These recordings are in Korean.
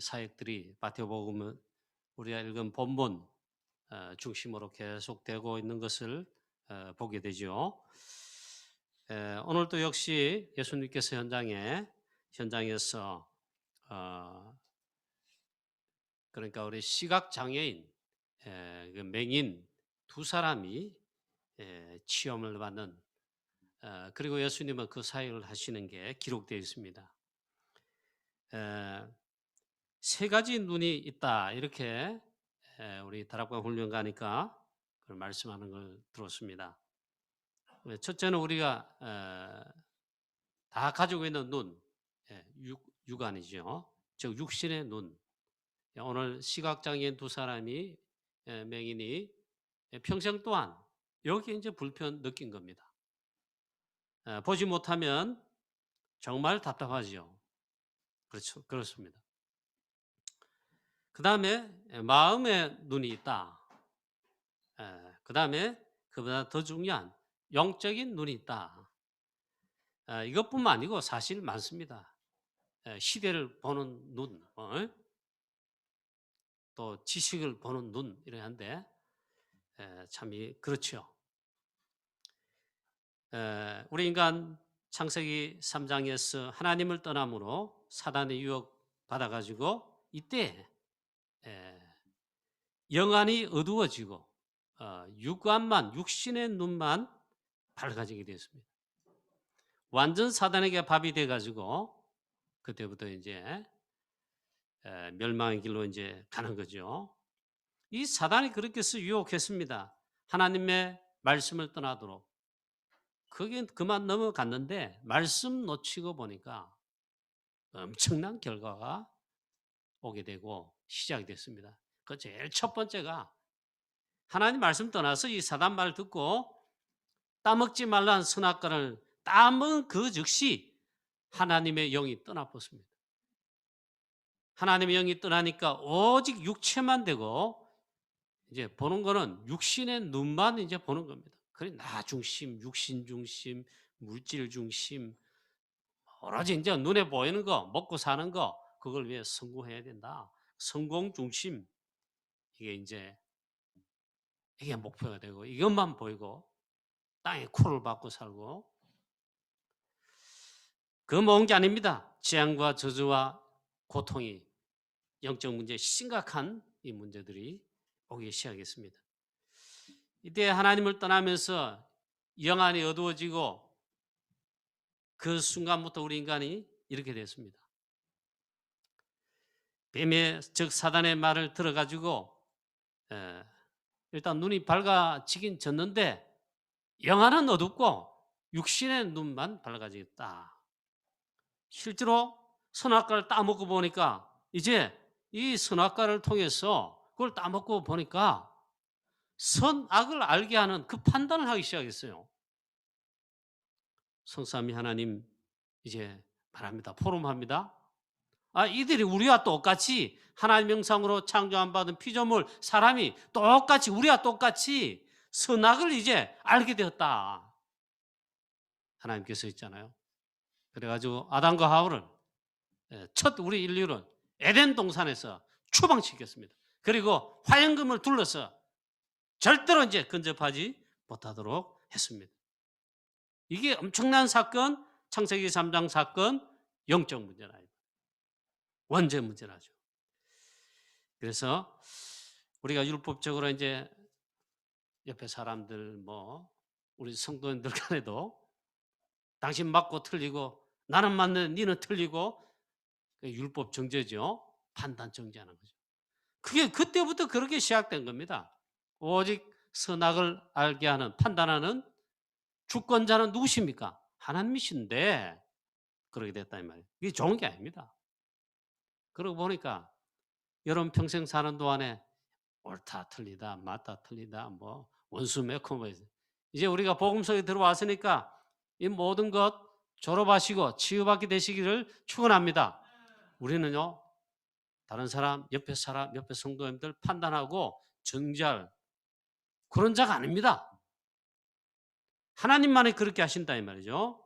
사역들이 마태복음 우리가 읽은 본문 중심으로 계속되고 있는 것을 보게 되죠. 오늘도 역시 예수님께서 현장에서 그러니까 우리 시각 장애인, 그 맹인 두 사람이 치험을 받는, 그리고 예수님은 그 사역을 하시는 게 기록되어 있습니다. 세 가지 눈이 있다, 이렇게 우리 다락방 훈련 가니까 그걸 말씀하는 걸 들었습니다. 첫째는 우리가 다 가지고 있는 눈, 육안이죠. 즉 육신의 눈. 오늘 시각장애인 두 사람이, 맹인이 평생 동안 여기 이제 불편 느낀 겁니다. 보지 못하면 정말 답답하죠. 그렇죠. 그렇습니다. 그 다음에 마음의 눈이 있다. 그 다음에 그보다 더 중요한 영적인 눈이 있다. 이것뿐만 아니고 사실 많습니다. 시대를 보는 눈, 또 지식을 보는 눈, 이러한데 참 그렇죠. 우리 인간 창세기 3장에서 하나님을 떠남으로 사단의 유혹 받아가지고 이때 영안이 어두워지고 육안만, 육신의 눈만 밝아지게 되었습니다. 완전 사단에게 밥이 돼가지고 그때부터 이제 멸망의 길로 이제 가는 거죠. 이 사단이 그렇게 해서 유혹했습니다. 하나님의 말씀을 떠나도록. 그게 그만 넘어갔는데 말씀 놓치고 보니까 엄청난 결과가 오게 되고 시작이 됐습니다. 그 제일 첫 번째가 하나님 말씀 떠나서 이 사단 말 듣고 따먹지 말라는 선악과를 따먹은 그 즉시 하나님의 영이 떠나버렸습니다. 하나님의 영이 떠나니까 오직 육체만 되고 이제 보는 거는 육신의 눈만 이제 보는 겁니다. 그래 나 중심, 육신 중심, 물질 중심, 오로지 이제 눈에 보이는 거, 먹고 사는 거, 그걸 위해 성공해야 된다. 성공 중심, 이게 목표가 되고 이것만 보이고 땅에 코를 박고 살고, 그 먼 게 아닙니다. 재앙과 저주와 고통이, 영적 문제, 심각한 이 문제들이 오기 시작했습니다. 이때 하나님을 떠나면서 영안이 어두워지고 그 순간부터 우리 인간이 이렇게 됐습니다. 뱀의, 즉 사단의 말을 들어가지고 일단 눈이 밝아지긴 졌는데 영안은 어둡고 육신의 눈만 밝아지겠다. 실제로 선악과를 따먹고 보니까 이제 이 선악과를 통해서 그걸 따먹고 보니까 선악을 알게 하는 그 판단을 하기 시작했어요. 성삼위 하나님 이제 말합니다. 포럼합니다. 이들이 우리와 똑같이 하나님 형상으로 창조한 받은 피조물 사람이 똑같이 우리와 똑같이 선악을 이제 알게 되었다. 하나님께서 있잖아요. 그래가지고 아담과 하와를 첫 우리 인류는 에덴 동산에서 추방시켰습니다. 그리고 화영금을 둘러서 절대로 이제 근접하지 못하도록 했습니다. 이게 엄청난 사건, 창세기 3장 사건, 영적 문제라. 원죄 문제라죠. 그래서 우리가 율법적으로 이제 옆에 사람들 우리 성도님들 간에도 당신 맞고 틀리고 나는 맞는 니는 틀리고, 율법 정죄죠. 판단 정죄하는 거죠. 그게 그때부터 그렇게 시작된 겁니다. 오직 선악을 알게 하는, 판단하는 주권자는 누구십니까? 하나님이신데 그렇게 됐다 이 말이에요. 이게 좋은 게 아닙니다. 그러고 보니까 여러분 평생 사는 동안에 옳다 틀리다 맞다 틀리다 원수 매콤 이제 우리가 복음서에 들어왔으니까 이 모든 것 졸업하시고 치유받게 되시기를 축원합니다. 우리는요 다른 사람, 옆에 성도님들 판단하고 정죄할 그런 자가 아닙니다. 하나님만이 그렇게 하신다 이 말이죠.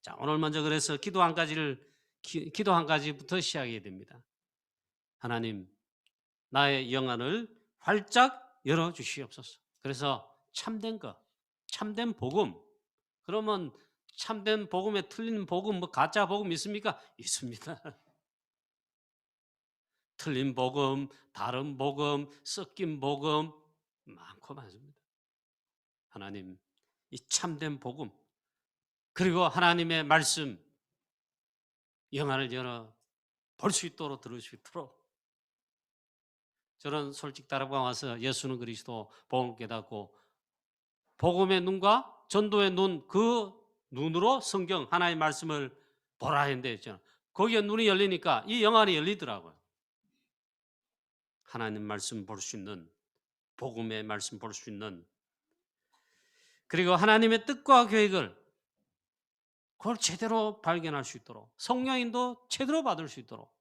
자, 오늘 먼저 그래서 기도 한 가지부터 시작해야 됩니다. 하나님 나의 영안을 활짝 열어주시옵소서. 그래서 참된 것, 참된 복음. 그러면 참된 복음에 틀린 복음, 뭐 가짜 복음 있습니까? 있습니다. 틀린 복음, 다른 복음, 섞인 복음 많고 많습니다. 하나님, 이 참된 복음, 그리고 하나님의 말씀, 영안을 열어 볼 수 있도록 들을 수 있도록, 저는 솔직 따라가 와서 예수는 그리스도 복음 깨닫고 복음의 눈과 전도의 눈, 그 눈으로 성경 하나의 말씀을 보라 했는데 거기에 눈이 열리니까 이 영안이 열리더라고요. 하나님 말씀 볼 수 있는, 복음의 말씀 볼 수 있는, 그리고 하나님의 뜻과 계획을 그걸 제대로 발견할 수 있도록, 성령인도 제대로 받을 수 있도록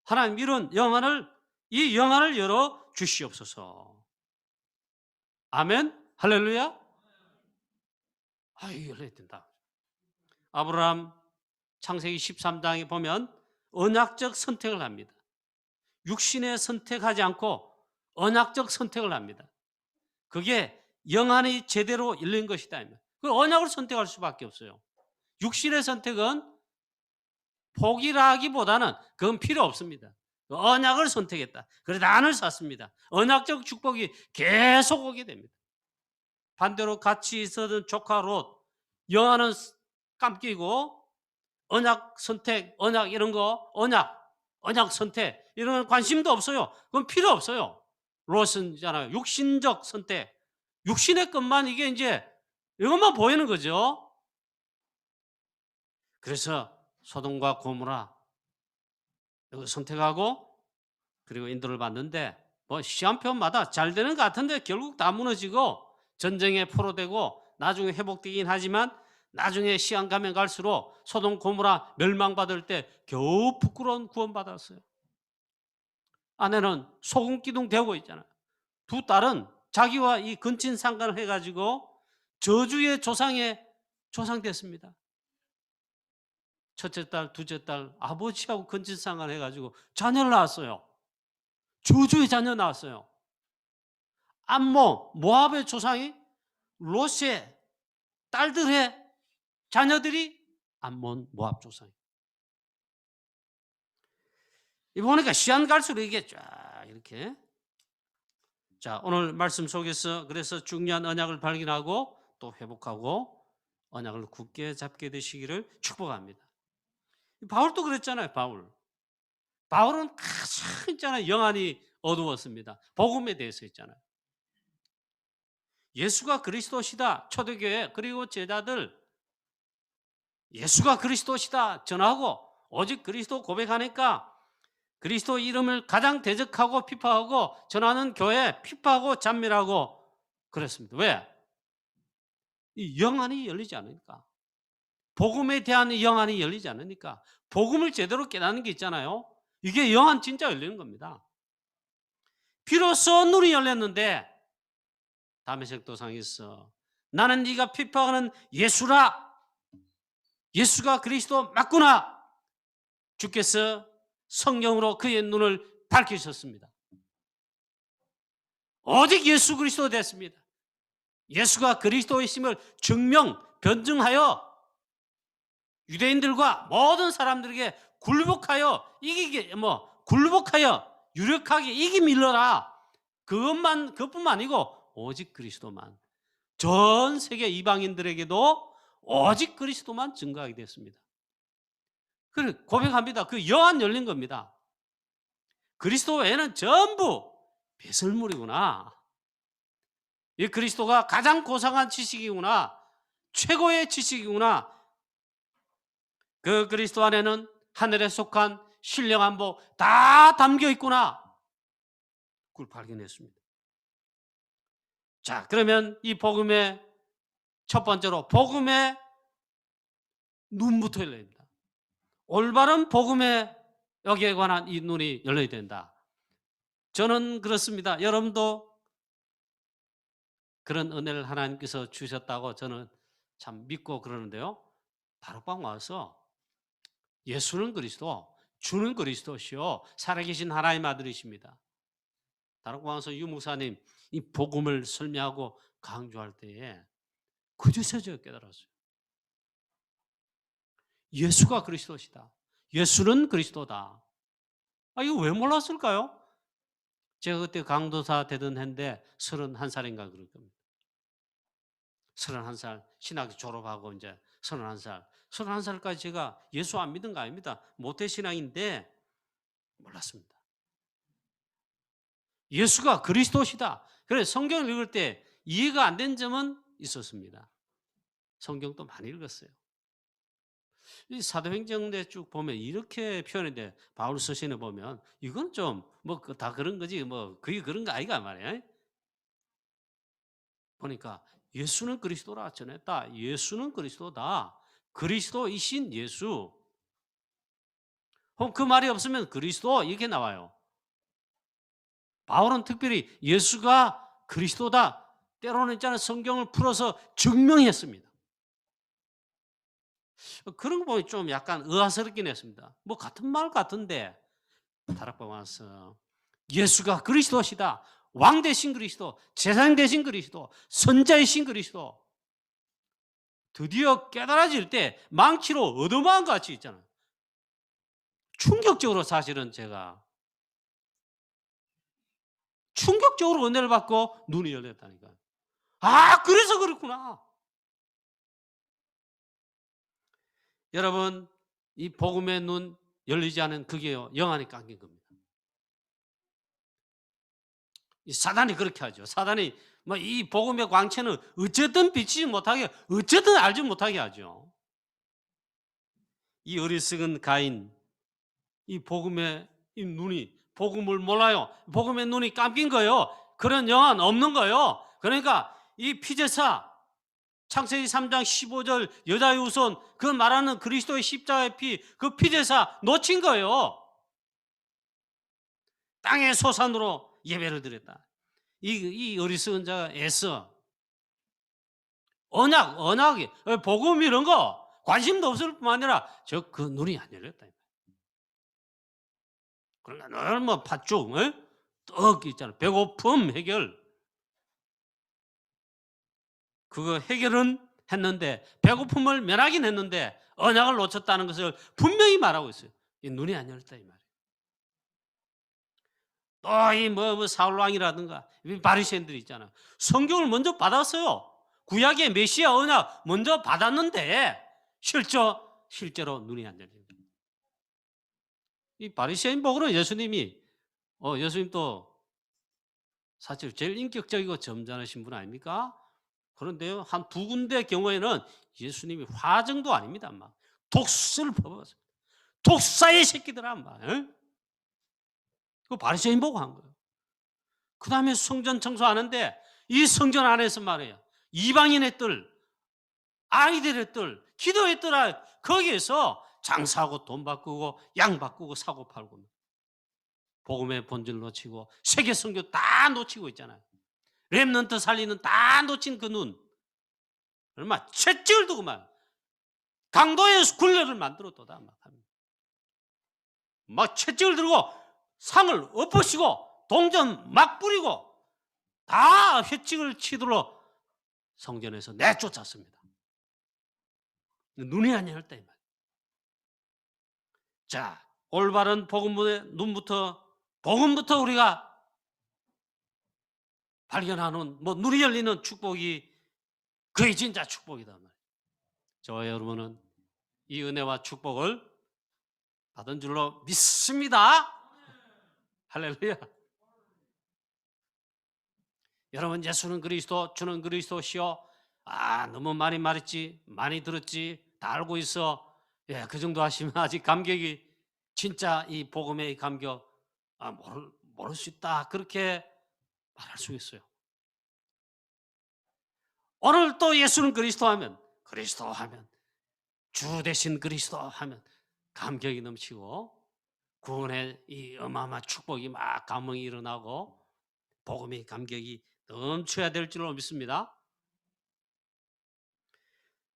하나님 이런 영안을, 이 영안을 열어 주시옵소서. 아멘. 할렐루야. 열려야 된다. 아브라함 창세기 13장에 보면 언약적 선택을 합니다. 육신의 선택하지 않고 언약적 선택을 합니다. 그게 영안이 제대로 열린 것이다. 그 언약을 선택할 수밖에 없어요. 육신의 선택은 포기라기보다는 그건 필요 없습니다. 언약을 선택했다. 그래서 난을 샀습니다. 언약적 축복이 계속 오게 됩니다. 반대로 같이 있었던 조카 롯, 영안은 깜끼고 언약 선택, 언약 이런 거, 언약 선택 이런 건 관심도 없어요. 그건 필요 없어요. 롯은 있잖아요. 육신적 선택, 육신의 것만 이게 이제 이것만 보이는 거죠. 그래서 소돔과 고모라 이걸 선택하고 그리고 인도를 받는데 뭐 시간표마다 잘 되는 것 같은데 결국 다 무너지고 전쟁에 포로되고 나중에 회복되긴 하지만 나중에 시간 가면 갈수록 소돔 고모라 멸망받을 때 겨우 부끄러운 구원받았어요. 아내는 소금 기둥 되고 있잖아요. 두 딸은 자기와 이 근친상간을 해가지고 저주의 조상됐습니다. 첫째 딸, 둘째 딸 아버지하고 근친상간 해가지고 자녀를 낳았어요. 저주의 자녀 낳았어요. 암몬, 모압의 조상이 롯의 딸들의 자녀들이 암몬, 모압 조상이. 이 보니까 시간 갈수록 이게 쫙 이렇게. 자, 오늘 말씀 속에서 그래서 중요한 언약을 발견하고 또 회복하고 언약을 굳게 잡게 되시기를 축복합니다. 바울도 그랬잖아요. 바울은 가장 있잖아요. 영안이 어두웠습니다. 복음에 대해서 있잖아요. 예수가 그리스도시다. 초대교회 그리고 제자들 예수가 그리스도시다 전하고 오직 그리스도 고백하니까 그리스도 이름을 가장 대적하고 피파하고 전하는 교회 피파하고 잔멸하고 그랬습니다. 왜? 이 영안이 열리지 않으니까. 복음에 대한 영안이 열리지 않으니까. 복음을 제대로 깨닫는 게 있잖아요. 이게 영안 진짜 열리는 겁니다. 비로소 눈이 열렸는데 다메섹 도상에서 나는 네가 피파하는 예수라. 예수가 그리스도 맞구나. 주께서 성령으로 그의 눈을 밝히셨습니다. 오직 예수 그리스도 됐습니다. 예수가 그리스도이심을 변증하여 유대인들과 모든 사람들에게 굴복하여 유력하게 이기밀러라. 그것뿐만 아니고 오직 그리스도만, 전 세계 이방인들에게도 오직 그리스도만 증거하게 됐습니다. 그래 고백합니다. 그 영안 열린 겁니다. 그리스도 외에는 전부 배설물이구나. 이 그리스도가 가장 고상한 지식이구나. 최고의 지식이구나. 그 그리스도 안에는 하늘에 속한 신령한 복 다 담겨 있구나. 그걸 발견했습니다. 자, 그러면 이 복음의 첫 번째로 복음의 눈부터 열려야 됩니다. 올바른 복음의 여기에 관한 이 눈이 열려야 된다. 저는 그렇습니다. 여러분도 그런 은혜를 하나님께서 주셨다고 저는 참 믿고 그러는데요. 다락방 와서 예수는 그리스도, 주는 그리스도시요 살아계신 하나님 아들이십니다. 다락방 와서 유 목사님 이 복음을 설명하고 강조할 때에 그제서 제가 깨달았어요. 예수가 그리스도시다. 예수는 그리스도다. 이거 왜 몰랐을까요? 제가 그때 강도사 되던 해인데 31살인가 그럴 겁니다. 31살 신학교 졸업하고 이제 31살. 31살까지 제가 예수 안 믿은 거 아닙니다. 모태신앙인데 몰랐습니다. 예수가 그리스도시다. 그래서 성경을 읽을 때 이해가 안 된 점은 있었습니다. 성경도 많이 읽었어요. 이 사도행전에 쭉 보면 이렇게 표현인데 바울 서신에 보면 이건 좀 뭐 다 그런 거지 뭐 그게 그런 거 아이가 말이에요. 보니까 예수는 그리스도라 전했다. 예수는 그리스도다. 그리스도이신 예수. 그 말이 없으면 그리스도 이렇게 나와요. 바울은 특별히 예수가 그리스도다. 때로는 있잖아요. 성경을 풀어서 증명했습니다. 그런 거 보면 좀 약간 의아스럽긴 했습니다. 뭐 같은 말 같은데 다락방 와서 예수가 그리스도시다. 왕 대신 그리스도, 제사장 대신 그리스도, 선자이신 그리스도. 드디어 깨달아질 때 망치로 얻어맞은 것 같이 있잖아요. 충격적으로 사실은 제가 충격적으로 은혜를 받고 눈이 열렸다니까요. 그래서 그렇구나. 여러분, 이 복음의 눈 열리지 않은 그게요, 영안이 감긴 겁니다. 이 사단이 그렇게 하죠. 사단이 뭐 이 복음의 광채는 어쨌든 비치지 못하게, 어쨌든 알지 못하게 하죠. 이 어리석은 가인, 이 복음의 이 눈이, 복음을 몰라요. 복음의 눈이 감긴 거예요. 그런 영안 없는 거예요. 그러니까 이 피제사, 창세기 3장 15절 여자의 후손, 그 말하는 그리스도의 십자가의 피, 그 피제사 놓친 거예요. 땅의 소산으로 예배를 드렸다. 이 어리석은 자가 애써 언약이 복음 이런 거 관심도 없을 뿐만 아니라 그 눈이 안 열렸다. 그러니까 늘 뭐 팥죽, 떡 있잖아. 배고픔 해결. 그거 해결은 했는데 배고픔을 면하긴 했는데 언약을 놓쳤다는 것을 분명히 말하고 있어요. 이 눈이 안 열렸다 이 말이에요. 또 이 뭐 사울 왕이라든가 바리새인들이 있잖아. 성경을 먼저 받았어요. 구약의 메시아 언약 먼저 받았는데 실제로 눈이 안 열린 거예요. 이 바리새인 복으로 예수님이 예수님 또 사실 제일 인격적이고 점잖으신 분 아닙니까? 그런데요, 한 두 군데 경우에는 예수님이 화정도 아닙니다. 막 독수를 퍼붓었어요. 독사의 새끼들아, 막. 그 바리새인 보고 한 거예요. 그 다음에 성전 청소하는데 이 성전 안에서 말이에요. 이방인의 뜰, 아이들의 뜰, 기도의 뜰, 거기에서 장사하고 돈 바꾸고 양 바꾸고 사고 팔고 복음의 본질 놓치고 세계 선교 다 놓치고 있잖아요. 렘넌트 살리는 다 놓친 그 눈. 얼마 채찍을 두고 막 강도의 굴레를 만들었도다 막 채찍을 들고 상을 엎으시고 동전 막 뿌리고 다 회칙을 치도록 성전에서 내쫓았습니다. 눈이 안 열렸다 이 말. 자, 올바른 복음의 눈부터 복음부터 우리가 발견하는 눈이 열리는 축복이 그게 진짜 축복이다 말이에요. 저와 여러분은 이 은혜와 축복을 받은 줄로 믿습니다. 할렐루야. 여러분, 예수는 그리스도, 주는 그리스도시요. 너무 많이 말했지, 많이 들었지, 다 알고 있어. 그 정도 하시면 아직 감격이 진짜 이 복음의 감격 모를 수 있다. 그렇게 말할 수 있어요. 오늘 또 예수는 그리스도 하면 주 대신 그리스도 하면 감격이 넘치고 구원의 이 어마어마한 축복이 막 감흥이 일어나고 복음의 감격이 넘쳐야 될 줄로 믿습니다.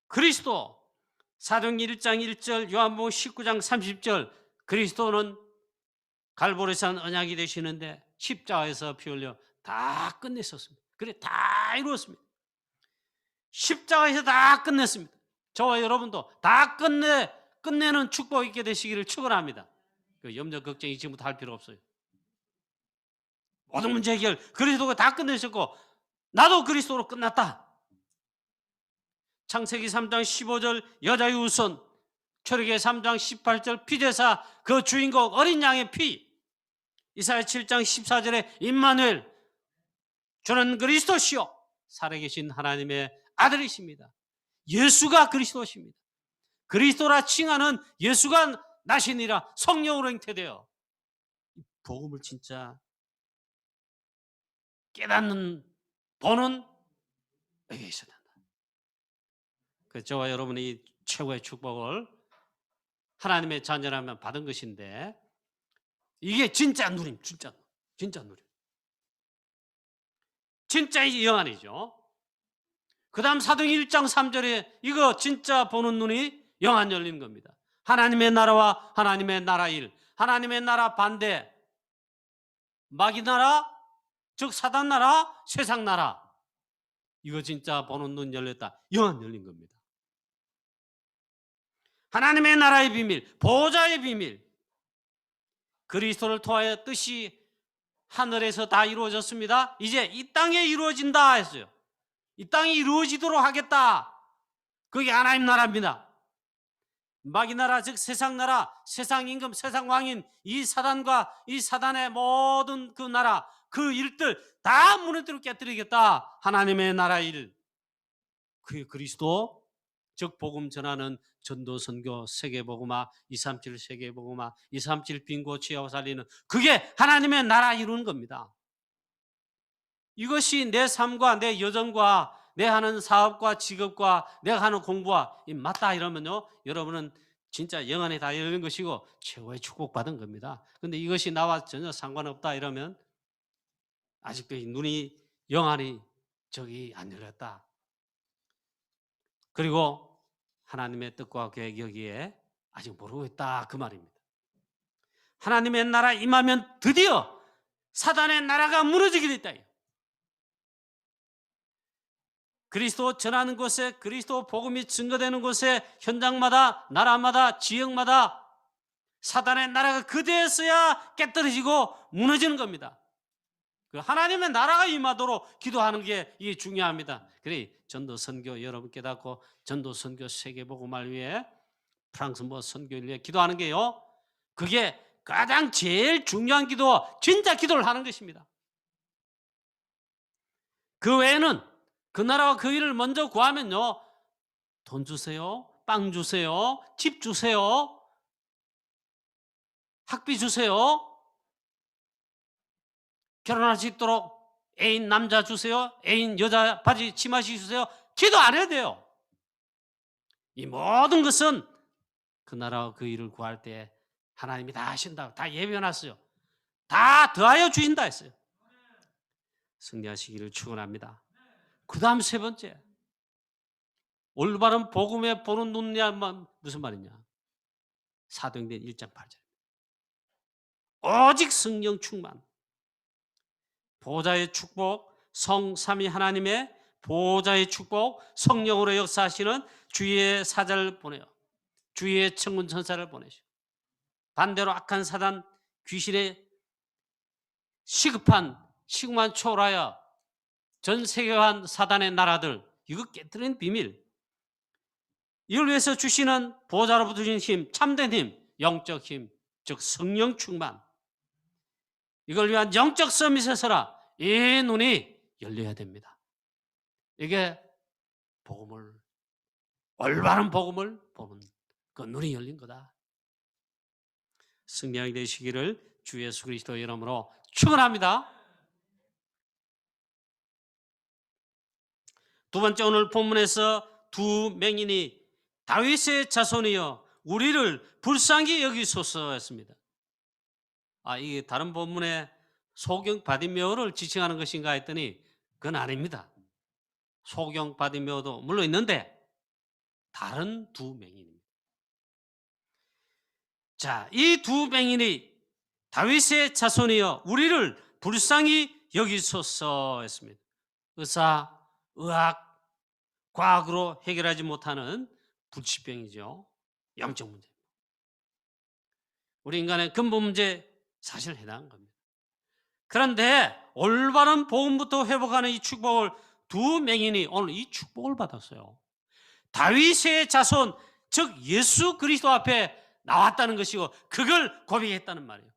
그리스도 사도행전 1장 1절, 요한복음 19장 30절 그리스도는 갈보리산 언약이 되시는데 십자가에서 피 흘려 다 끝냈었습니다. 그래 다 이루었습니다. 십자가에서 다 끝냈습니다. 저와 여러분도 다 끝내는 축복 있게 되시기를 축원합니다. 그 염려 걱정이 지금부터 할 필요 없어요. 모든 문제 해결 그리스도가 다 끝내셨고 나도 그리스도로 끝났다. 창세기 3장 15절 여자의 우선, 출애굽기 3장 18절 피제사 그 주인공 어린 양의 피, 이사야 7장 14절에 임마누엘 주는 그리스도시요 살아계신 하나님의 아들이십니다. 예수가 그리스도십니다. 그리스도라 칭하는 예수가 나시니라 성령으로 잉태되어 복음을 진짜 깨닫는 보는 여기 있어야 된다. 그 저와 여러분이 최고의 축복을 하나님의 자녀라면 받은 것인데 이게 진짜 누림, 진짜 누림. 진짜의 영안이죠. 그 다음 사도행 1장 3절에 이거 진짜 보는 눈이 영안 열린 겁니다. 하나님의 나라와 하나님의 나라 일, 하나님의 나라 반대, 마귀 나라, 즉 사단 나라, 세상 나라. 이거 진짜 보는 눈 열렸다. 영안 열린 겁니다. 하나님의 나라의 비밀, 보좌의 비밀, 그리스도를 통하여 뜻이 하늘에서 다 이루어졌습니다. 이제 이 땅에 이루어진다 했어요. 이 땅이 이루어지도록 하겠다. 그게 하나님 나라입니다. 마귀 나라, 즉 세상 나라, 세상 임금, 세상 왕인 이 사단과 이 사단의 모든 그 나라, 그 일들 다 무너뜨려 깨뜨리겠다. 하나님의 나라 일. 그게 그리스도, 즉 복음 전하는 전도 선교 세계복음화 237 세계복음화 237 빈고 취하고 살리는 그게 하나님의 나라 이루는 겁니다. 이것이 내 삶과 내 여정과 내 하는 사업과 직업과 내가 하는 공부와 맞다 이러면요 여러분은 진짜 영안에 다 열린 것이고 최고의 축복받은 겁니다. 그런데 이것이 나와 전혀 상관없다 이러면 아직도 눈이 영안이 저기 안 열렸다. 그리고 하나님의 뜻과 계획 여기에 아직 모르고 있다 그 말입니다. 하나님의 나라 임하면 드디어 사단의 나라가 무너지게 됐다. 그리스도 전하는 곳에, 그리스도 복음이 증거되는 곳에 현장마다 나라마다 지역마다 사단의 나라가 그대에서야 깨떨어지고 무너지는 겁니다. 하나님의 나라가 임하도록 기도하는 게 이게 중요합니다. 그래 전도 선교 여러분 깨닫고 전도 선교 세계복음을 위해 프랑스 선교를 위해 기도하는 게요. 그게 가장 제일 중요한 기도, 진짜 기도를 하는 것입니다. 그 외에는 그 나라와 그 일을 먼저 구하면요. 돈 주세요. 빵 주세요. 집 주세요. 학비 주세요. 결혼할 수 있도록 애인 남자 주세요. 애인 여자 바지 치마시 주세요. 기도 안 해도 돼요. 이 모든 것은 그 나라와 그 일을 구할 때 하나님이 다 하신다. 다 예비해놨어요. 다 더하여 주신다 했어요. 승리하시기를 축원합니다. 그 다음 세 번째, 올바른 복음에 보는 눈이야만 무슨 말이냐? 사도행전 1장 8절. 오직 성령 충만, 보좌의 축복, 성삼위 하나님의 보좌의 축복, 성령으로 역사하시는 주의 사자를 보내요. 주의 천군 천사를 보내시고 반대로 악한 사단, 귀신의 시급만 초월하여 전 세계한 사단의 나라들 이거 깨뜨리는 비밀, 이걸 위해서 주시는 보좌로부터 주신 힘, 참된 힘, 영적 힘, 즉 성령 충만, 이걸 위한 영적 서밋에 서라 이 눈이 열려야 됩니다. 이게 복음을, 올바른 복음을 보는 그 눈이 열린 거다. 승리하게 되시기를 주 예수 그리스도 이름으로 축원합니다. 두 번째, 오늘 본문에서 두 맹인이 다윗의 자손이여 우리를 불쌍히 여기소서 했습니다. 이게 다른 본문에 소경 바디메오를 지칭하는 것인가 했더니 그건 아닙니다. 소경 바디메오도 물론 있는데 다른 두 맹인입니다. 자, 이 두 맹인이 다윗의 자손이여 우리를 불쌍히 여기소서 했습니다. 의사, 의학, 과학으로 해결하지 못하는 불치병이죠. 영적 문제. 우리 인간의 근본 문제 사실 해당한 겁니다. 그런데 올바른 복음부터 회복하는 이 축복을 두 맹인이 오늘 이 축복을 받았어요. 다윗의 자손, 즉 예수 그리스도 앞에 나왔다는 것이고 그걸 고백했다는 말이에요.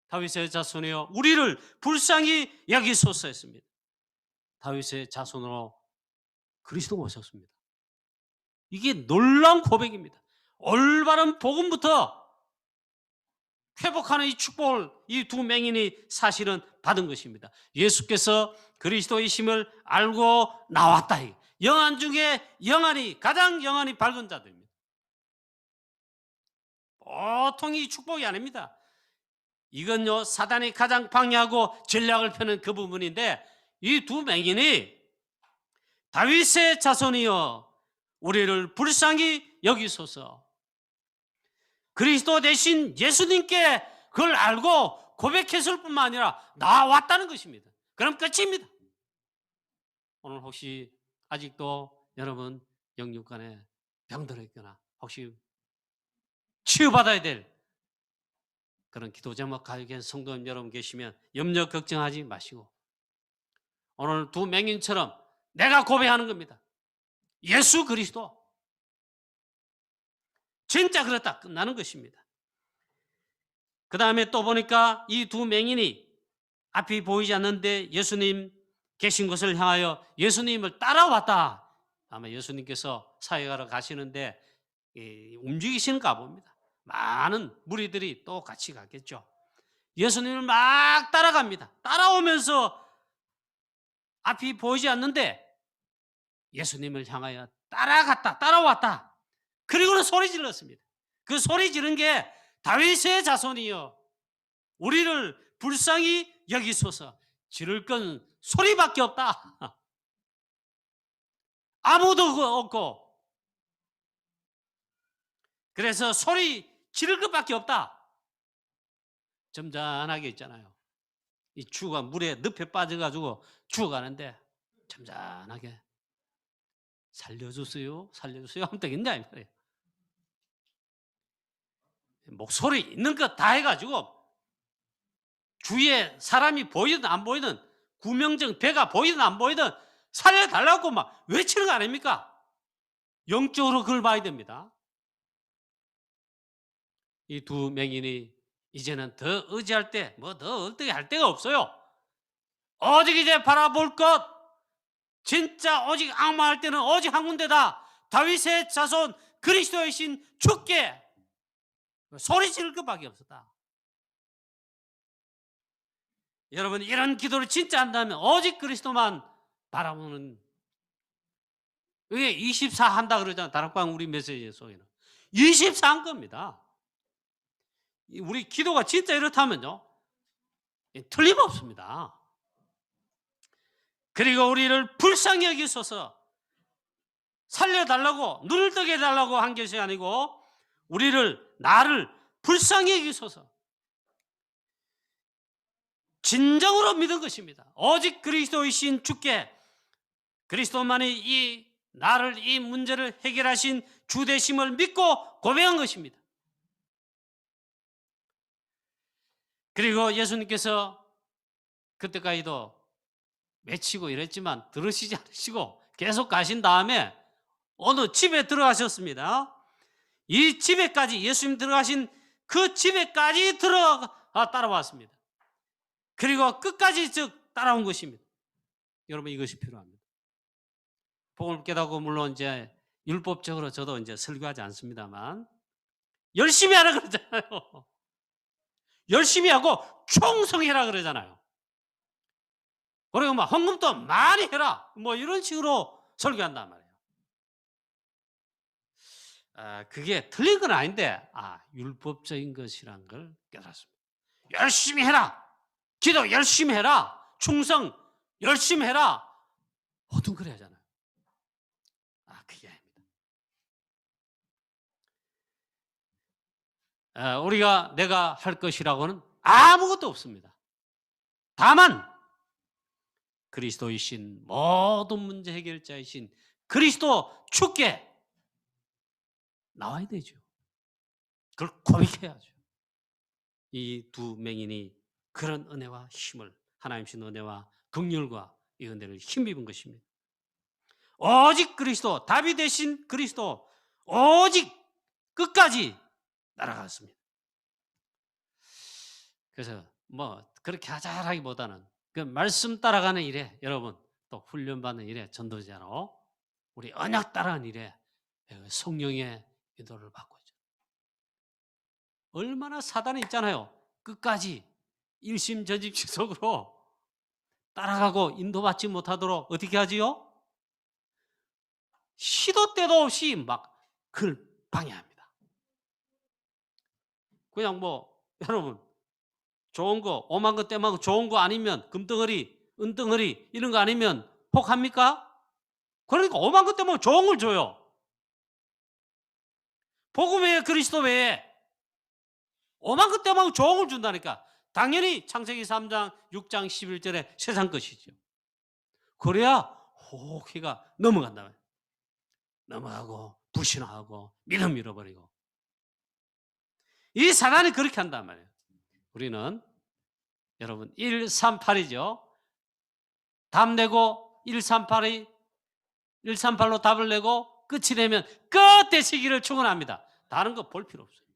다윗의 자손이여 우리를 불쌍히 여기소서 했습니다. 다윗의 자손으로 그리스도 오셨습니다. 이게 놀라운 고백입니다. 올바른 복음부터 회복하는 이 축복을 이 두 맹인이 사실은 받은 것입니다. 예수께서 그리스도이심을 알고 나왔다. 영안 중에 영안이 가장 영안이 밝은 자들입니다. 보통 이 축복이 아닙니다. 이건요 사단이 가장 방해하고 전략을 펴는 그 부분인데 이 두 맹인이 다윗의 자손이여 우리를 불쌍히 여기소서. 그리스도 대신 예수님께 그걸 알고 고백했을 뿐만 아니라 나왔다는 것입니다. 그럼 끝입니다. 오늘 혹시 아직도 여러분 영육간에 병들어 있거나 혹시 치유받아야 될 그런 기도 제목 가지고 계신 성도님 여러분 계시면 염려 걱정하지 마시고 오늘 두 맹인처럼 내가 고백하는 겁니다. 예수 그리스도 진짜 그렇다 끝나는 것입니다. 그 다음에 또 보니까 이 두 맹인이 앞이 보이지 않는데 예수님 계신 곳을 향하여 예수님을 따라왔다. 아마 예수님께서 사역하러 가시는데 움직이시는가 봅니다. 많은 무리들이 또 같이 갔겠죠. 예수님을 막 따라갑니다. 따라오면서 앞이 보이지 않는데 예수님을 향하여 따라왔다. 그리고는 소리 질렀습니다. 그 소리 지른 게 다윗의 자손이여 우리를 불쌍히 여기소서. 지를 건 소리밖에 없다. 아무도 없고 그래서 소리 지를 것밖에 없다. 점잖하게 있잖아요. 이 주가 물에 늪에 빠져가지고 죽어가는데 점잖하게 살려주세요 하면 되겠냐 이 말이에요. 목소리 있는 것 다 해가지고 주위에 사람이 보이든 안 보이든 구명정 배가 보이든 안 보이든 살려달라고 막 외치는 거 아닙니까? 영적으로 그걸 봐야 됩니다. 이 두 맹인이 이제는 더 의지할 때 뭐 더 어떻게 할 데가 없어요. 오직 이제 바라볼 것 진짜 오직 악마할 때는 오직 한 군데다. 다윗의 자손 그리스도의 신 주께 소리 지를 것밖에 없었다. 여러분 이런 기도를 진짜 한다면 오직 그리스도만 바라보는 왜 24 한다 그러잖아요. 다락방 우리 메시지 속에는 24 한 겁니다. 우리 기도가 진짜 이렇다면요 틀림없습니다. 그리고 우리를 불쌍히 여기소서. 살려달라고 눈을 뜨게 해달라고 한 것이 아니고 나를 불쌍히 여기소서. 진정으로 믿은 것입니다. 오직 그리스도이신 주께 그리스도만이 이 문제를 해결하신 주 되심을 믿고 고백한 것입니다. 그리고 예수님께서 그때까지도 외치고 이랬지만 들으시지 않으시고 계속 가신 다음에 어느 집에 들어가셨습니다. 이 집에까지 예수님 들어가신 그 집에까지 따라왔습니다. 그리고 끝까지 즉 따라온 것입니다. 여러분 이것이 필요합니다. 복음을 깨닫고 물론 이제 율법적으로 저도 이제 설교하지 않습니다만 열심히 하라 그러잖아요. 열심히 하고 충성해라 그러잖아요. 그리고 막 헌금도 많이 해라 뭐 이런 식으로 설교한단 말이에요. 그게 틀린 건 아닌데 율법적인 것이란 걸 깨닫습니다. 열심히 해라. 기도 열심히 해라. 충성 열심히 해라. 보통 그래 하잖아요. 그게 아닙니다. 내가 할 것이라고는 아무것도 없습니다. 다만 그리스도이신 모든 문제 해결자이신 그리스도 주께 나와야 되죠. 그걸 고백해야죠. 이 두 맹인이 그런 은혜와 힘을, 하나님 신 은혜와 긍휼과 이 은혜를 힘입은 것입니다. 오직 그리스도, 답이 되신 그리스도, 오직 끝까지 따라갔습니다. 그래서 그렇게 하자라기보다는 그 말씀 따라가는 일에, 여러분 또 훈련받는 일에, 전도자로 우리 언약 따라가는 일에 성령의 인도를 받고 있죠. 얼마나 사단이 있잖아요. 끝까지 일심전심지속으로 따라가고 인도받지 못하도록 어떻게 하지요? 시도 때도 없이 막 그걸 방해합니다. 그냥 여러분 좋은 거, 오만 거 떼만 거 좋은 거 아니면 금덩어리, 은덩어리 이런 거 아니면 혹합니까? 그러니까 오만 거 떼만 좋은 걸 줘요. 복음 외에 그리스도 외에 오만 거 떼만 좋은 걸 준다니까. 당연히 창세기 3장 6장 11절에 세상 것이죠. 그래야 호기가 넘어간다. 넘어가고 불신하고 믿음 잃어버리고. 이 사단이 그렇게 한단 말이에요. 우리는 여러분 138이죠. 답 내고 138로 답을 내고 끝이 되면 끝 되시기를 축원합니다. 다른 거 볼 필요 없어요.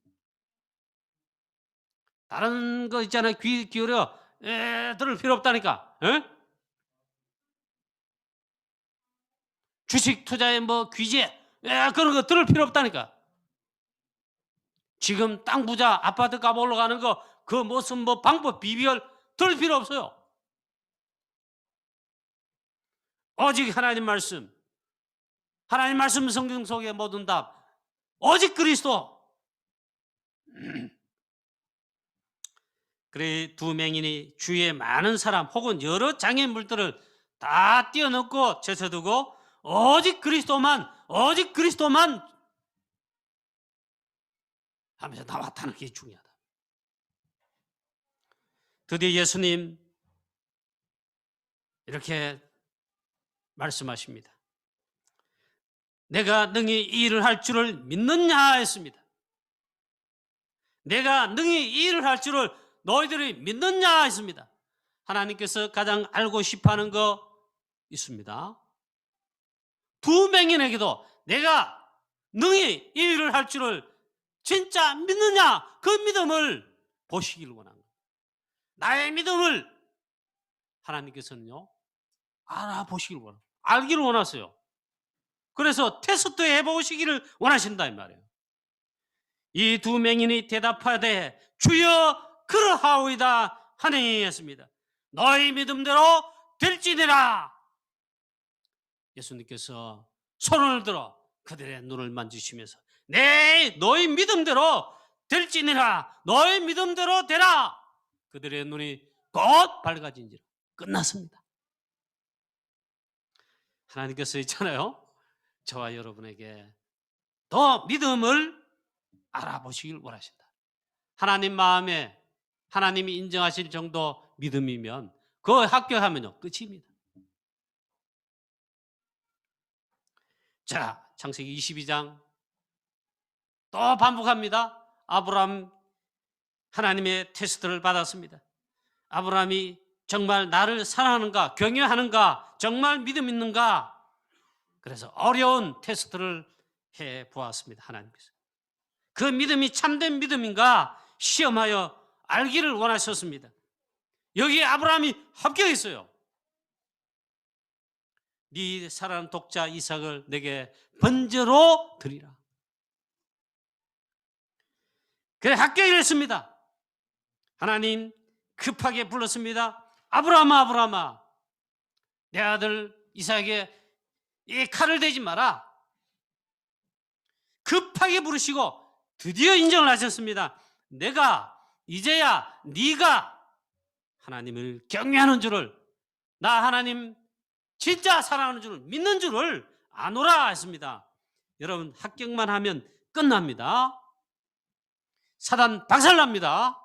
다른 거 있잖아요. 귀 기울여 들을 필요 없다니까. 에? 주식 투자에 규제 그런 거 들을 필요 없다니까. 지금 땅 부자 아파트 값 올라가는 거 그 무슨 방법 비비얼 들을 필요 없어요. 오직 하나님 말씀 성경 속에 모든 답 오직 그리스도. 그래 두 맹인이 주위에 많은 사람 혹은 여러 장애물들을 다 뛰어넘고 제쳐두고 오직 그리스도만 하면서 나왔다는 게 중요하다. 드디어 예수님 이렇게 말씀하십니다. 내가 능히 이 일을 할 줄을 믿느냐 했습니다. 내가 능히 이 일을 할 줄을 너희들이 믿느냐 했습니다. 하나님께서 가장 알고 싶어하는 거 있습니다. 두 맹인에게도 내가 능히 이 일을 할 줄을 진짜 믿느냐, 그 믿음을 보시기를 원합니다. 나의 믿음을 하나님께서는요 알아보시기를 원합니다. 알기를 원하세요. 그래서 테스트 해보시기를 원하신다 이 말이에요. 이 두 맹인이 대답하되 주여 그러하오이다 하니 했습니다. 너희 믿음대로 될지니라. 예수님께서 손을 들어 그들의 눈을 만지시면서 너희 믿음대로 될지니라. 너희 믿음대로 되라. 그들의 눈이 곧 밝아진지라. 끝났습니다. 하나님께서 있잖아요, 저와 여러분에게 더 믿음을 알아보시길 원하신다. 하나님 마음에 하나님이 인정하실 정도 믿음이면 그거 합격하면요 끝입니다. 자, 창세기 22장 또 반복합니다. 아브라함 하나님의 테스트를 받았습니다. 아브라함이 정말 나를 사랑하는가, 경외하는가, 정말 믿음 있는가. 그래서 어려운 테스트를 해 보았습니다. 하나님께서 그 믿음이 참된 믿음인가 시험하여 알기를 원하셨습니다. 여기에 아브라함이 합격했어요. 네 사랑하는 독자 이삭을 내게 번제로 드리라. 그래 합격을 했습니다. 하나님 급하게 불렀습니다. 아브라함아, 아브라함아, 내 아들 이삭에게 이 칼을 대지 마라. 급하게 부르시고 드디어 인정을 하셨습니다. 내가 이제야 네가 하나님을 경외하는 줄을, 나 하나님 진짜 사랑하는 줄을 믿는 줄을 아노라 했습니다. 여러분 합격만 하면 끝납니다. 사단 박살납니다.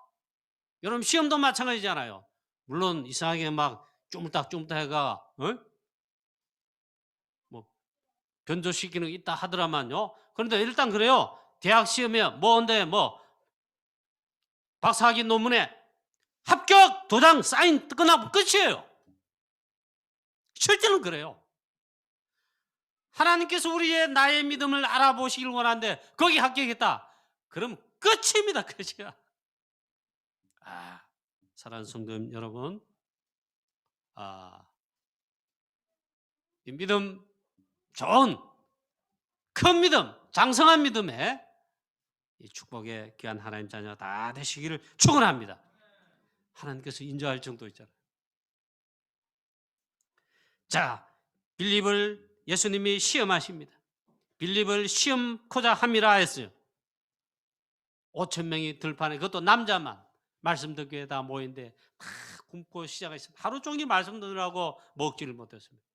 여러분 시험도 마찬가지잖아요. 물론 이상하게 막 쪼물딱쪼물딱 해가 뭐 변조시키는 게 있다 하더라만요. 그런데 일단 그래요. 대학 시험에 뭔데 뭐 박사학위 논문에 합격 도장 사인 끝나고 끝이에요. 실제는 그래요. 하나님께서 우리의 나의 믿음을 알아보시길 원하는데 거기 합격했다. 그럼 끝입니다. 끝이야. 사랑하는 성도 여러분, 이 믿음 좋은 큰 믿음, 장성한 믿음에 이 축복의 귀한 하나님 자녀 다 되시기를 축원합니다. 하나님께서 인정할 정도 있잖아요. 자, 빌립을 예수님이 시험하십니다. 빌립을 시험코자 함이라 했어요. 5천 명이 들판에, 그것도 남자만 말씀 듣기에 다 모인데 다 굶고 시작했습니다. 하루 종일 말씀 듣느라고 먹지를 못했습니다.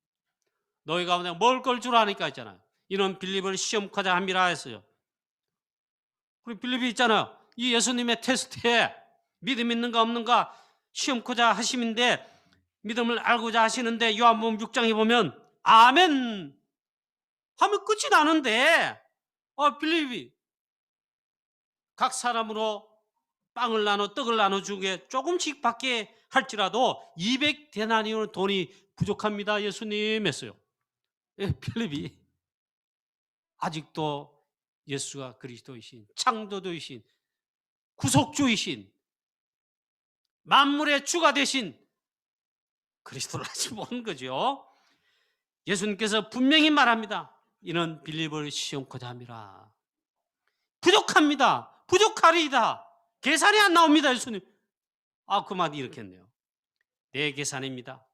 너희 가운데 먹을 걸 줄 아니까 있잖아요. 이런 빌립을 시험코자 함이라 했어요. 그리고 빌립이 있잖아요. 이 예수님의 테스트에 믿음 있는가 없는가 시험코자 하심인데 믿음을 알고자 하시는데 요한복음 6장에 보면 아멘 하면 끝이 나는데 빌립이 각 사람으로 빵을 나눠 떡을 나눠주게 조금씩 받게 할지라도 200데나리온 돈이 부족합니다. 예수님 했어요. 빌립이 아직도 예수가 그리스도이신 창조주이신 구속주이신 만물의 주가 되신 그리스도를 아직 모르는 거죠. 예수님께서 분명히 말합니다. 이는 빌립을 시험코자 함이라. 부족합니다. 부족하리이다. 계산이 안 나옵니다. 예수님. 그 말이 이렇게 했네요. 내 계산입니다.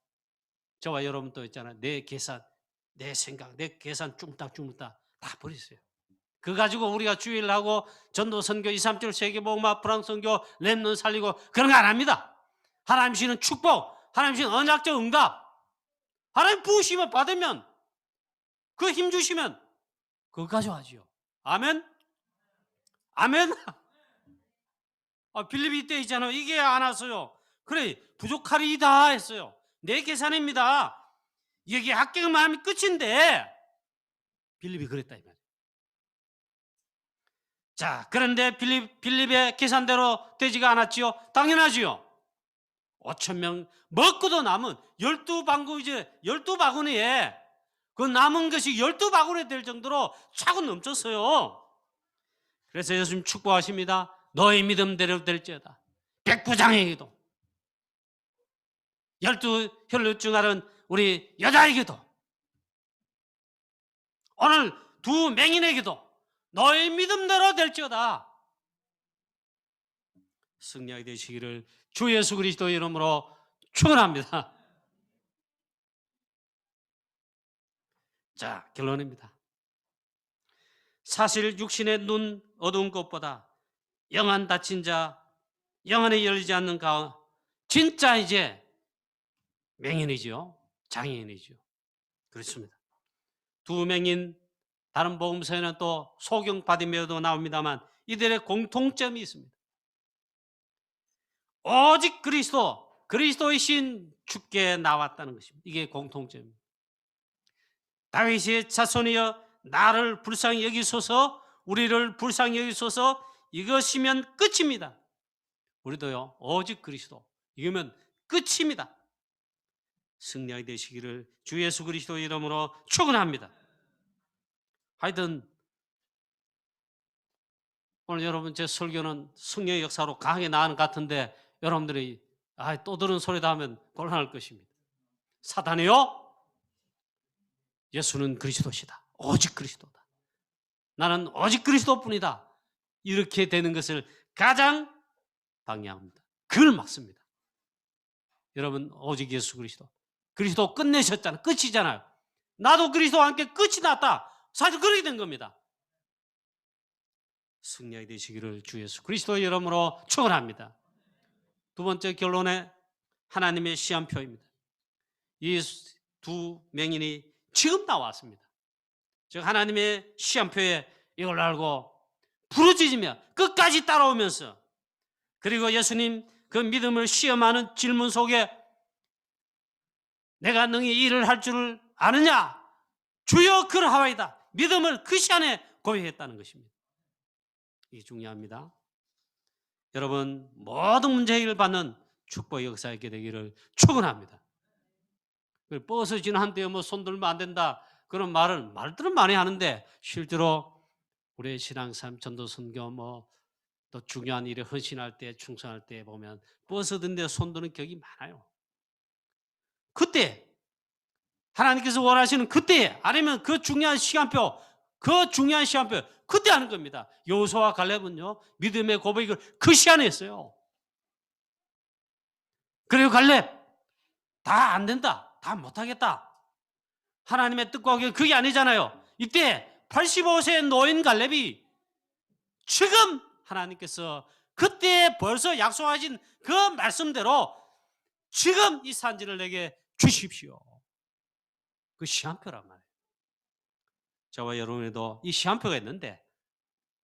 저와 여러분 또 있잖아요. 내 계산, 내 생각, 내 계산 쭈물딱 다 버리세요. 그거 가지고 우리가 주의를 하고 전도 선교 2, 3절 세계복음화 프랑스 선교 렘넌트 살리고 그런 거 안 합니다. 하나님 주시는 축복, 하나님 주시는 언약적 응답, 하나님 부으시면 받으면 그 힘 주시면 그거 가져가지요. 아멘. 아멘. 빌립이 때 있잖아요. 이게 안 왔어요. 그래 부족하리이다 했어요. 내 계산입니다. 이게 합격만 하면 끝인데 빌립이 그랬다 이 말이에요. 자, 그런데 빌립의 계산대로 되지가 않았지요. 당연하지요. 5천 명 먹고도 남은 12바구니에 그 남은 것이 12바구니 될 정도로 차고 넘쳤어요. 그래서 예수님 축복하십니다. 너의 믿음대로 될지어다. 백부장에게도 12혈루증 앓은 우리 여자에게도 오늘 두 맹인에게도 너의 믿음대로 될지어다. 승리하게 되시기를 주 예수 그리스도의 이름으로 축원합니다. 자, 결론입니다. 사실 육신의 눈 어두운 것보다 영안 다친 자, 영안에 열리지 않는 가운데 진짜 이제 맹인이죠. 장애인이죠. 그렇습니다. 두 맹인, 다른 복음서에는 또 소경 바디메오도 나옵니다만 이들의 공통점이 있습니다. 오직 그리스도의 신 주께 나왔다는 것입니다. 이게 공통점입니다. 다윗의 자손이여 나를 불쌍히 여기소서, 우리를 불쌍히 여기소서, 이것이면 끝입니다. 우리도요 오직 그리스도 이거면 끝입니다. 승리하게 되시기를 주 예수 그리스도의 이름으로 축원합니다. 하여튼 오늘 여러분 제 설교는 성령의 역사로 강하게 나가는 것 같은데 여러분들이 또 들은 소리다 하면 곤란할 것입니다. 사단이요, 예수는 그리스도시다. 오직 그리스도다. 나는 오직 그리스도뿐이다. 이렇게 되는 것을 가장 방해합니다. 그걸 막습니다. 여러분 오직 예수 그리스도 끝내셨잖아요. 끝이잖아요. 나도 그리스도와 함께 끝이 났다. 사실 그렇게 된 겁니다. 승리하게 되시기를 주 예수 그리스도의 이름으로 축원합니다. 두 번째 결론에 하나님의 시험표입니다. 이 두 맹인이 지금 나왔습니다. 즉 하나님의 시험표에 이걸 알고 부르짖으며 끝까지 따라오면서, 그리고 예수님 그 믿음을 시험하는 질문 속에 내가 능히 이 일을 할 줄을 아느냐? 주여 그러하오이다. 믿음을 그 시간에 고백했다는 것입니다. 이게 중요합니다. 여러분, 모든 문제 해결을 받는 축복의 역사 있게 되기를 축원합니다. 버스 지나는데 뭐 손 들면 안 된다, 그런 말들은 많이 하는데 실제로 우리의 신앙삶, 전도 선교, 또 중요한 일에 헌신할 때, 충성할 때 보면 버스 든데 손 드는 격이 많아요. 그때 하나님께서 원하시는 그때, 아니면 그 중요한 시간표 그때 하는 겁니다. 여호수아와 갈렙은요, 믿음의 고백을 그 시간에 했어요. 그리고 갈렙 다 안 된다, 다 못하겠다, 하나님의 뜻과 그게 아니잖아요. 이때 85세 노인 갈렙이 지금 하나님께서 그때 벌써 약속하신 그 말씀대로 지금 이 산지를 내게 주십시오, 그 시한표란 말이에요. 저와 여러분에도 이 시한표가 있는데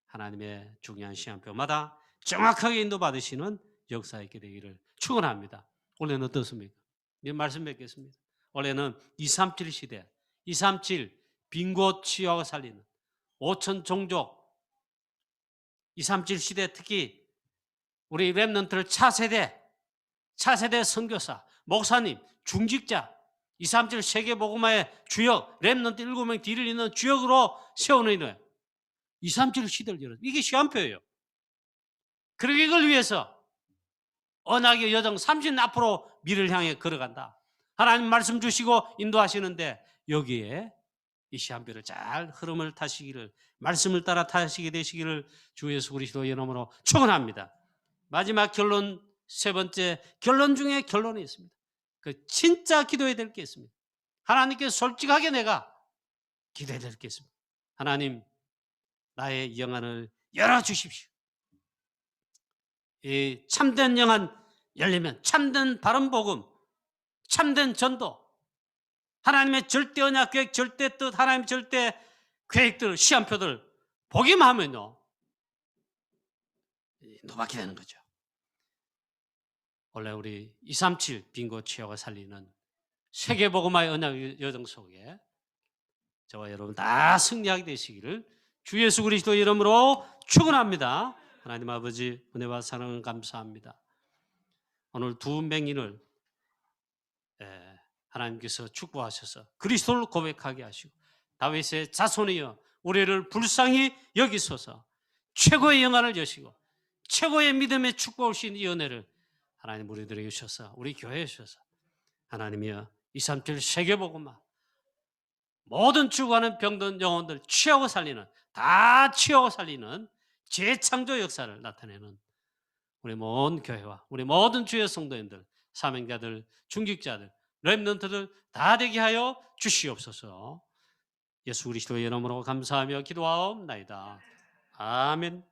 하나님의 중요한 시한표마다 정확하게 인도받으시는 역사 있게 되기를 축원합니다. 원래는 어떻습니까? 이 말씀 뵙겠습니다. 원래는 237 시대, 237 빈곳 치유하고 살리는 5천 종족, 237 시대, 특히 우리 렘넌트를 차세대 선교사, 목사님, 중직자, 237 세계복음화의 주역, 렘넌트 7명 뒤를 잇는 주역으로 세우는 거예요. 237 시대를 열어. 이게 시간표예요. 그리고 이걸 위해서 언약의 여정 30년 앞으로 미래를 향해 걸어간다. 하나님 말씀 주시고 인도하시는데 여기에 이 시한표를 잘 흐름을 타시기를, 말씀을 따라 타시게 되시기를 주 예수 그리스도의 이름으로 축원합니다. 마지막 결론, 세 번째 결론 중에 결론이 있습니다. 그 진짜 기도해야 될 게 있습니다. 하나님께 솔직하게 내가 기도해야 될 게 있습니다. 하나님, 나의 영안을 열어주십시오. 이 참된 영안 열리면 참된 바른 복음, 참된 전도, 하나님의 절대 언약 계획, 절대 뜻, 하나님의 절대 계획들, 시한표들 보기만 하면요, 노랗게 되는 거죠. 원래 우리 237 빈곤 치유가 살리는 세계복음화의 언약 여정 속에 저와 여러분 다 승리하게 되시기를 주 예수 그리스도 이름으로 축원합니다. 하나님 아버지, 은혜와 사랑을 감사합니다. 오늘 두 맹인을 하나님께서 축복하셔서 그리스도를 고백하게 하시고 다윗의 자손이여 우리를 불쌍히 여기소서, 최고의 영광을 여시고 최고의 믿음의 축복을 주신 이 은혜를 하나님 우리들에게 주셔서, 우리 교회에 주셔서 하나님이여 237 세계복음화 모든 죽어가는 병든 영혼들 치유하고 살리는, 다 치유하고 살리는 재창조 역사를 나타내는 우리 모든 교회와 우리 모든 주의 성도님들, 사명자들, 중직자들, 렘넌트들 다 되게 하여 주시옵소서. 예수 그리스도의 이름으로 감사하며 기도하옵나이다. 아멘.